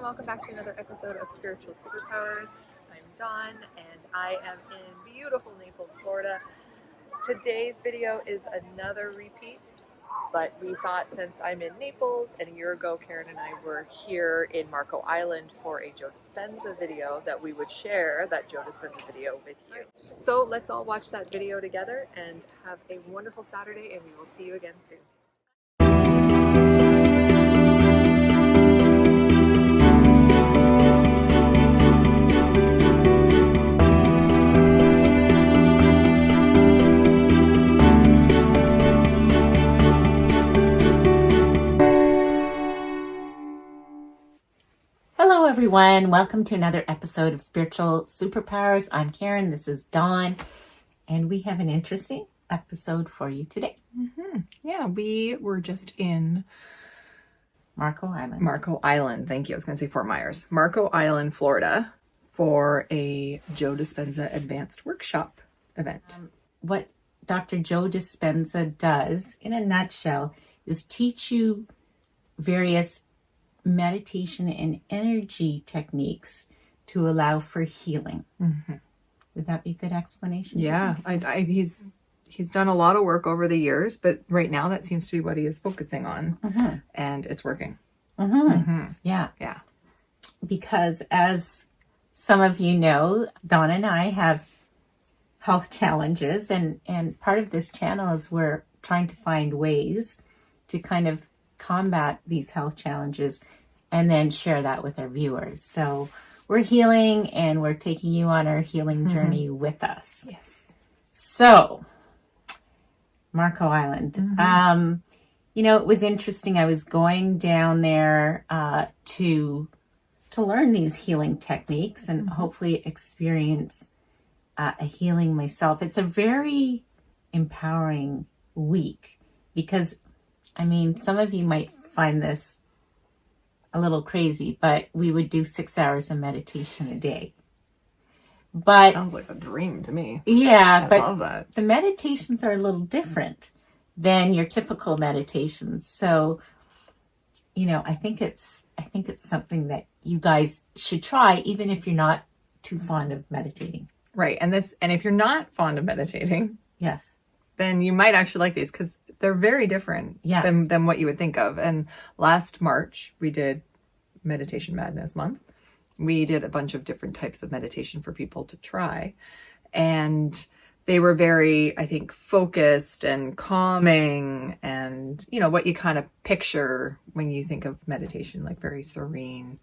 and welcome back to another episode of Spiritual Superpowers. I'm Dawn and I am in beautiful Naples, Florida. Today's video is another repeat, but we thought since I'm in Naples and a year ago Karen and I were here in Marco Island for a Joe Dispenza video that we would share that Joe Dispenza video with you. So let's all watch that video together and have a wonderful Saturday, and we will see you again soon. Hello everyone, welcome to another episode of Spiritual Superpowers. I'm Karen, this is Dawn, and we have an interesting episode for you today. Yeah, we were just in Marco Island. Marco Island, thank you. I was going to say Fort Myers. Marco Island, Florida, for a Joe Dispenza Advanced Workshop event. What Dr. Joe Dispenza does, in a nutshell, is teach you various meditation and energy techniques to allow for healing. Would that be a good explanation? Yeah, he's done a lot of work over the years, but right now that seems to be what he is focusing on, and it's working. Yeah. Yeah. Because as some of you know, Dawn and I have health challenges, and part of this channel is we're trying to find ways to kind of combat these health challenges and then share that with our viewers. So we're healing and we're taking you on our healing journey with us. Yes. So Marco Island, it was interesting. I was going down there to learn these healing techniques and hopefully experience a healing myself. It's a very empowering week because some of you might find this a little crazy, but we would do 6 hours of meditation a day. But Sounds like a dream to me. yeah, I love that. the meditations are a little different than your typical meditations. So, I think it's something that you guys should try, even if you're not too fond of meditating. Right, and if you're not fond of meditating, Yes. then you might actually like these because they're very different than what you would think of. And last March, we did Meditation Madness Month. We did a bunch of different types of meditation for people to try. And they were very, I think, focused and calming and, what you kind of picture when you think of meditation, like very serene.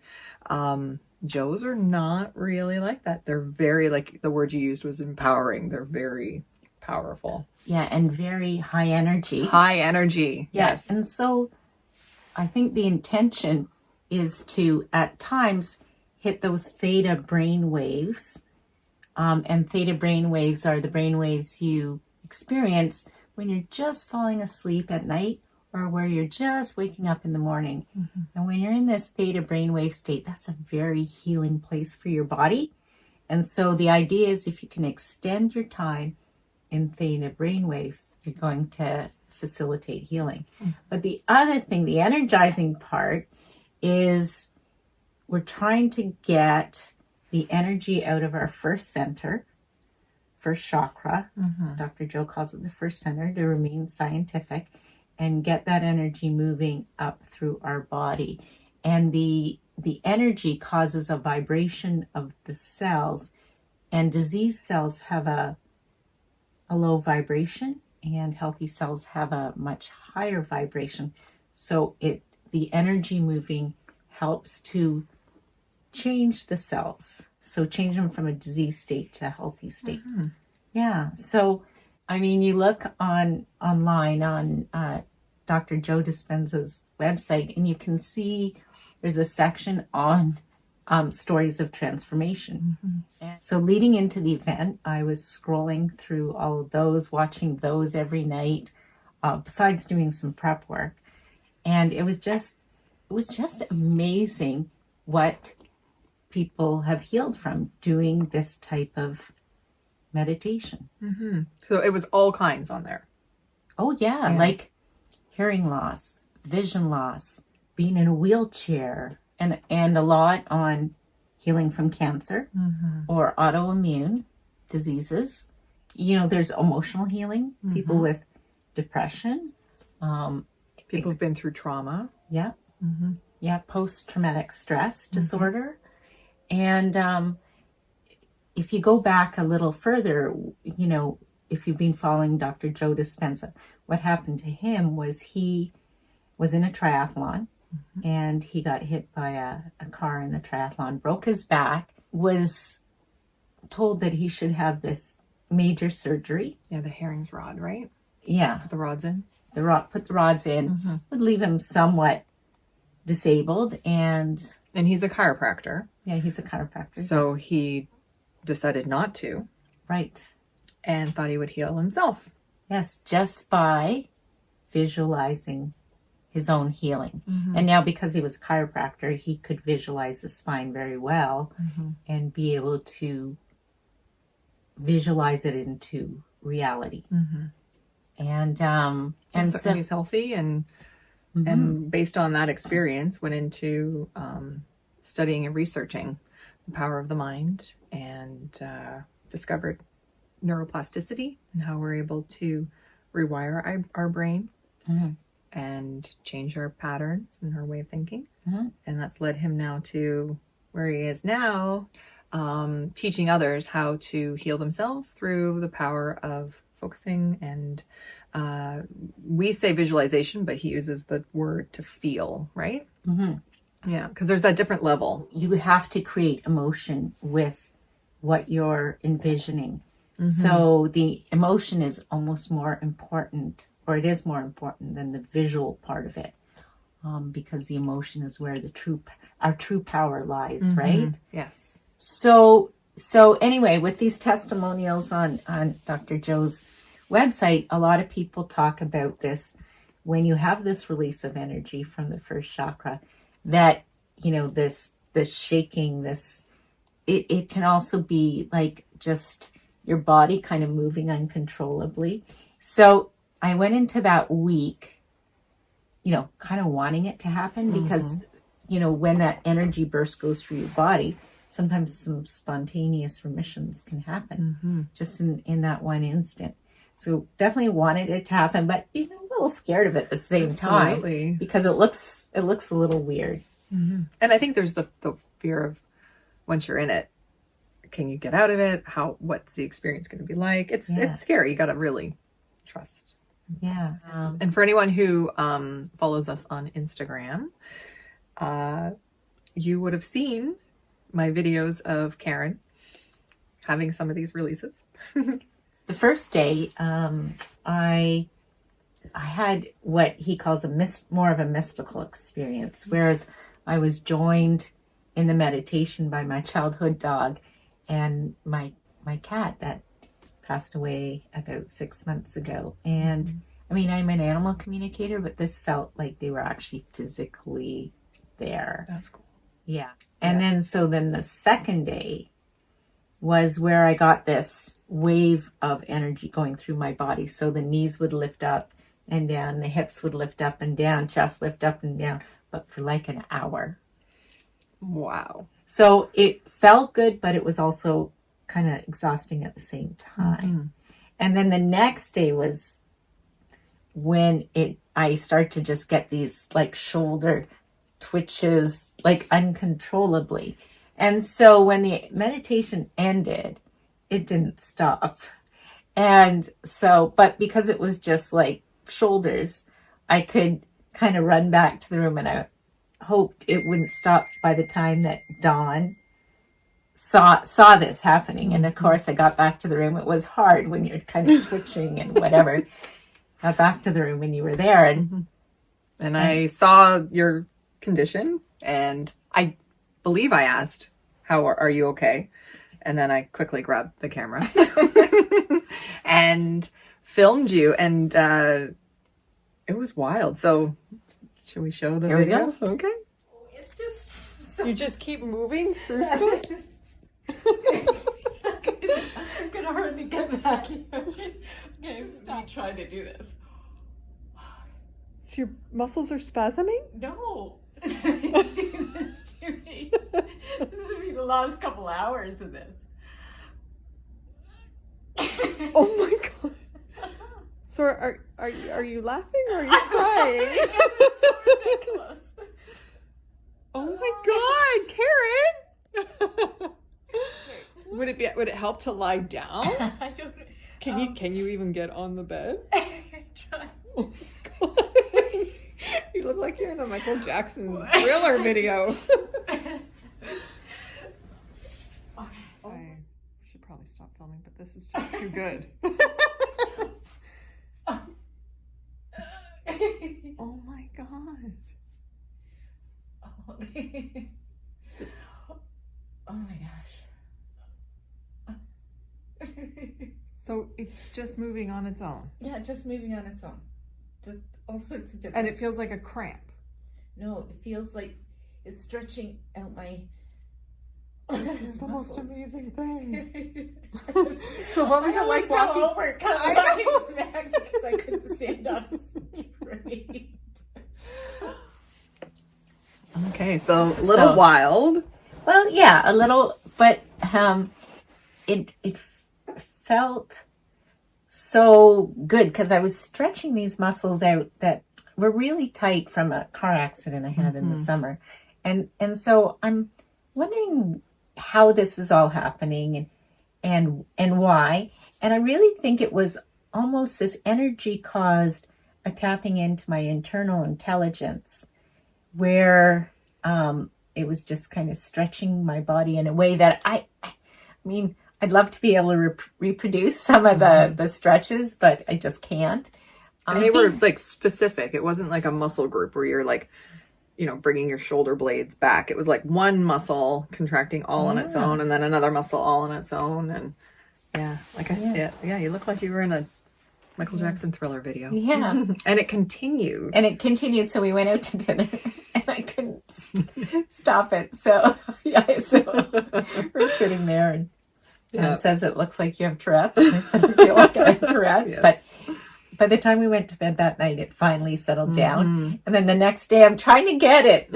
Joe's are not really like that. They're very, like the word you used was empowering. They're very powerful. Yeah, and very high energy. High energy. Yes. And so I think the intention is to, at times, hit those theta brain waves. And theta brain waves are the brain waves you experience when you're just falling asleep at night or where you're just waking up in the morning. And when you're in this theta brainwave state, that's a very healing place for your body. And so the idea is if you can extend your time in theta brainwaves, you're going to facilitate healing. But the other thing, the energizing part, is we're trying to get the energy out of our first center, first chakra. Dr. Joe calls it the first center, to remain scientific, and get that energy moving up through our body. And the energy causes a vibration of the cells, and disease cells have a low vibration and healthy cells have a much higher vibration. So the energy moving helps to change the cells. So change them from a disease state to a healthy state. Yeah. So, you look online on Dr. Joe Dispenza's website and you can see there's a section on stories of transformation. So leading into the event, I was scrolling through all of those, watching those every night, besides doing some prep work. And it was just amazing what people have healed from doing this type of meditation. So it was all kinds on there. Oh yeah, like hearing loss, vision loss, being in a wheelchair, and a lot on healing from cancer or autoimmune diseases. You know, there's emotional healing, people with depression, people who've been through trauma. Yeah. Yeah, post-traumatic stress disorder. And if you go back a little further, you know, if you've been following Dr. Joe Dispenza, what happened to him was he was in a triathlon and he got hit by a car in the triathlon, broke his back, was told that he should have this major surgery. Yeah, the Herring's rod, right? Yeah. Put the rods in. Put the rods in, would leave him somewhat disabled. And he's a chiropractor. Yeah, he's a chiropractor. So he decided not to. Right. And thought he would heal himself. Yes, just by visualizing his own healing. And now because he was a chiropractor, he could visualize the spine very well and be able to visualize it into reality. And so he's healthy and based on that experience went into studying and researching the power of the mind and discovered neuroplasticity and how we're able to rewire our brain and change our patterns and our way of thinking. And that's led him now to where he is now, teaching others how to heal themselves through the power of focusing. And we say visualization, but he uses the word to feel, right? Yeah, because there's that different level. You have to create emotion with what you're envisioning. So the emotion is almost more important, or it is more important than the visual part of it, because the emotion is where our true power lies, right? Yes. So anyway, with these testimonials on Dr. Joe's website, a lot of people talk about this. When you have this release of energy from the first chakra, that, you know, this shaking, it can also be like just your body kind of moving uncontrollably. So I went into that week, you know, kind of wanting it to happen because, you know, when that energy burst goes through your body, sometimes some spontaneous remissions can happen just in that one instant. So definitely wanted it to happen, but you know, a little scared of it at the same time because it looks a little weird. And I think there's the fear of once you're in it, can you get out of it? What's the experience going to be like? It's scary. You got to really trust. Yeah. And for anyone who follows us on Instagram, you would have seen my videos of Caron having some of these releases. The first day, I had what he calls more of a mystical experience, whereas I was joined in the meditation by my childhood dog and my cat that passed away about 6 months ago. And I mean, I'm an animal communicator, but this felt like they were actually physically there. That's cool. Yeah. And then the second day was where I got this wave of energy going through my body. So the knees would lift up and down, the hips would lift up and down, chest lift up and down, but for like an hour. Wow. So it felt good, but it was also kind of exhausting at the same time. And then the next day was when I start to just get these like shoulder twitches, like uncontrollably. And so when the meditation ended, it didn't stop. And so, but because it was just like shoulders, I could kind of run back to the room, and I hoped it wouldn't stop by the time that Dawn saw this happening. And of course I got back to the room. It was hard when you're kind of twitching and whatever. Got back to the room when you were there, and I saw your condition, and I believe I asked, how are you okay? And then I quickly grabbed the camera and filmed you, and it was wild. So should we show the video? We go. Okay. It's just You just keep moving through stuff? I'm gonna hardly get back here. Okay, stop trying to do this. So your muscles are spasming? No. Let's do this. last couple hours of this. Oh my God. So are you laughing or are you crying? It's so ridiculous. Oh my God, Karen! Would it help to lie down? I don't. Can you even get on the bed? Try. Oh my God. You look like you're in a Michael Jackson Thriller video. I should probably stop filming, but this is just too good. Oh my God. Oh my gosh. So it's just moving on its own. Yeah, just moving on its own. Just all sorts of different. And it feels like a cramp. No, it feels like it's stretching out my. This is the most amazing thing. So what was it like walking? Fell over back because I couldn't stand up straight. Okay, so a little wild. Well, yeah, a little, but it felt so good because I was stretching these muscles out that were really tight from a car accident I had in the summer, and so I'm wondering how this is all happening and why. And I really think it was almost this energy caused a tapping into my internal intelligence, where it was just kind of stretching my body in a way that I mean, I'd love to be able to reproduce some of the stretches, but I just can't. And they were like specific. It wasn't like a muscle group where you're like, bringing your shoulder blades back. It was like one muscle contracting all on its own, and then another muscle all on its own. And like I said, you look like you were in a Michael Jackson Thriller video. Yeah. And it continued. So we went out to dinner and I couldn't stop it. So, we're sitting there and it says it looks like you have Tourette's. And I said, I feel like I have Tourette's. Yes. But by the time we went to bed that night, it finally settled down. And then the next day I'm trying to get it,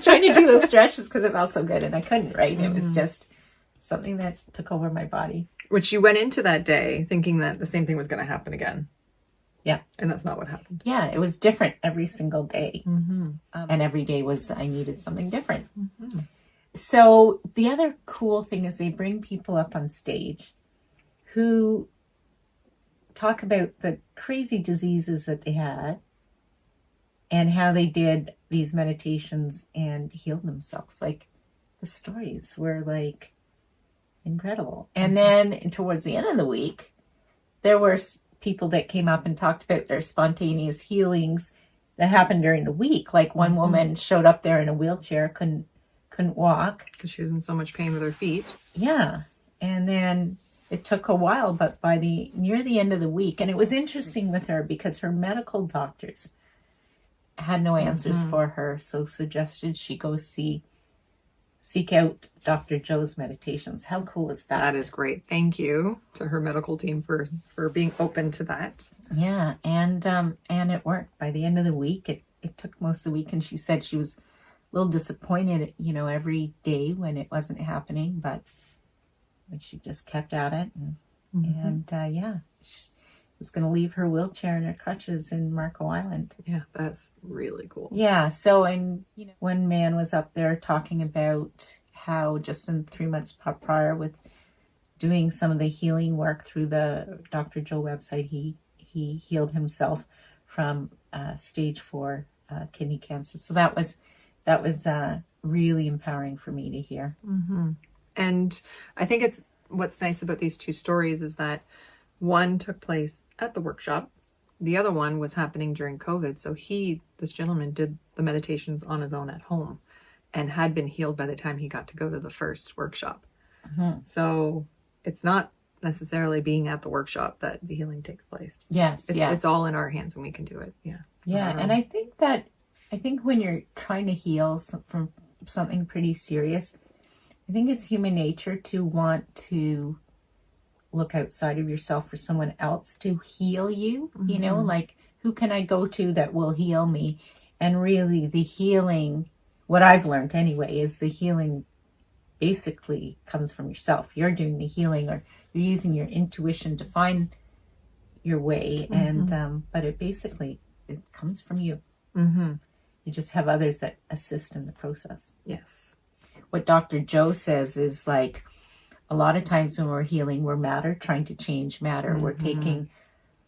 trying to do those stretches because it felt so good. And I couldn't, right? It was just something that took over my body. Which you went into that day thinking that the same thing was going to happen again. Yeah. And that's not what happened. Yeah, it was different every single day. And every day I needed something different. So the other cool thing is they bring people up on stage who talk about the crazy diseases that they had and how they did these meditations and healed themselves. Like, the stories were like incredible. And then towards the end of the week, there were people that came up and talked about their spontaneous healings that happened during the week. Like, one woman showed up there in a wheelchair, couldn't walk because she was in so much pain with her feet. Yeah. And then it took a while, but near the end of the week, and it was interesting with her because her medical doctors had no answers for her, so suggested she go seek out Dr. Joe's meditations. How cool is that? That is great. Thank you to her medical team for being open to that. Yeah, and it worked. By the end of the week, it took most of the week, and she said she was a little disappointed, every day when it wasn't happening, but she just kept at it, and she was going to leave her wheelchair and her crutches in Marco Island. Yeah, that's really cool. Yeah, so, and one man was up there talking about how just in 3 months prior with doing some of the healing work through the Dr. Joe website, he healed himself from stage 4 kidney cancer. So that was really empowering for me to hear. And I think what's nice about these two stories is that one took place at the workshop. The other one was happening during COVID. So this gentleman did the meditations on his own at home and had been healed by the time he got to go to the first workshop. So it's not necessarily being at the workshop that the healing takes place. Yes. It's all in our hands and we can do it. Yeah. Yeah. And I think when you're trying to heal from something pretty serious, I think it's human nature to want to look outside of yourself for someone else to heal you, like, who can I go to that will heal me? And really the healing, what I've learned anyway, is the healing basically comes from yourself. You're doing the healing, or you're using your intuition to find your way. And but it comes from you. You just have others that assist in the process. Yes. What Dr. Joe says is like, a lot of times when we're healing, we're matter, trying to change matter. We're taking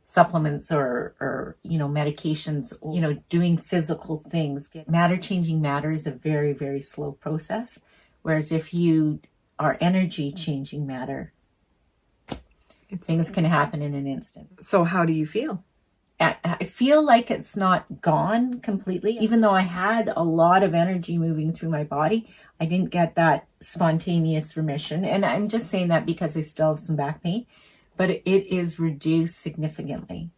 supplements or medications, doing physical things. Matter changing matter is a very, very slow process. Whereas if you are energy changing matter, things can happen in an instant. So how do you feel? I feel like it's not gone completely. Even though I had a lot of energy moving through my body, I didn't get that spontaneous remission. And I'm just saying that because I still have some back pain, but it is reduced significantly.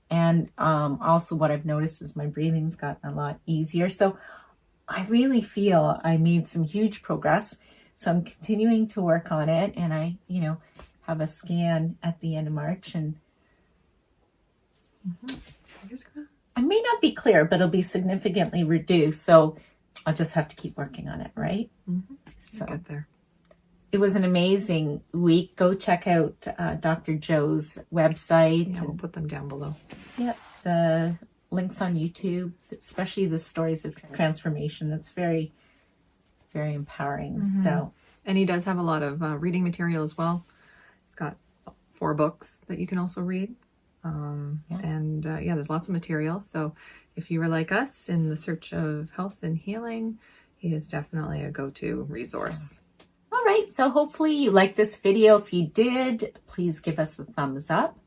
And also what I've noticed is my breathing's gotten a lot easier. So I really feel I made some huge progress. So I'm continuing to work on it. And I, have a scan at the end of March, and I may not be clear, but it'll be significantly reduced. So I'll just have to keep working on it, right? So get there. It was an amazing week. Go check out Dr. Joe's website. Yeah, we'll put them down below. Yeah, the links on YouTube, especially the stories of transformation. That's very, very empowering. And he does have a lot of reading material as well. He's got 4 books that you can also read. And there's lots of material. So if you were like us in the search of health and healing, he is definitely a go-to resource. All right. So hopefully you liked this video. If you did, please give us a thumbs up.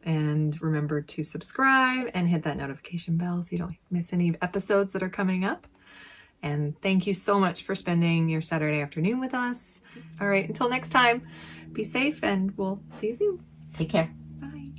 And remember to subscribe and hit that notification bell so you don't miss any episodes that are coming up. And thank you so much for spending your Saturday afternoon with us. All right. Until next time, be safe and we'll see you soon. Take care. Bye.